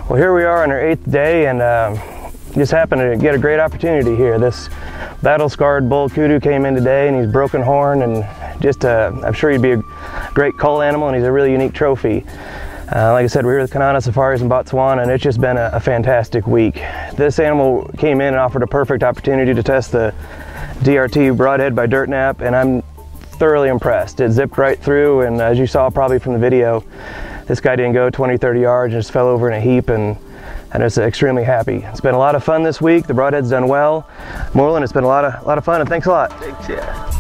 Well, here we are on our 8th day, and just happened to get a great opportunity here. This battle-scarred bull Kudu came in today, and he's broken horn, and just I'm sure he'd be a great cull animal, and he's a really unique trophy. Like I said, we were at the Kanan Safaris in Botswana, and it's just been a fantastic week. This animal came in and offered a perfect opportunity to test the DRT broadhead by dirt nap, and I'm thoroughly impressed. It zipped right through, and as you saw probably from the video, this guy didn't go 20-30 yards and just fell over in a heap, and I was extremely happy. It's been a lot of fun this week. The broadhead's done well. Moreland, it's been a lot of fun, and thanks a lot. Thanks, yeah.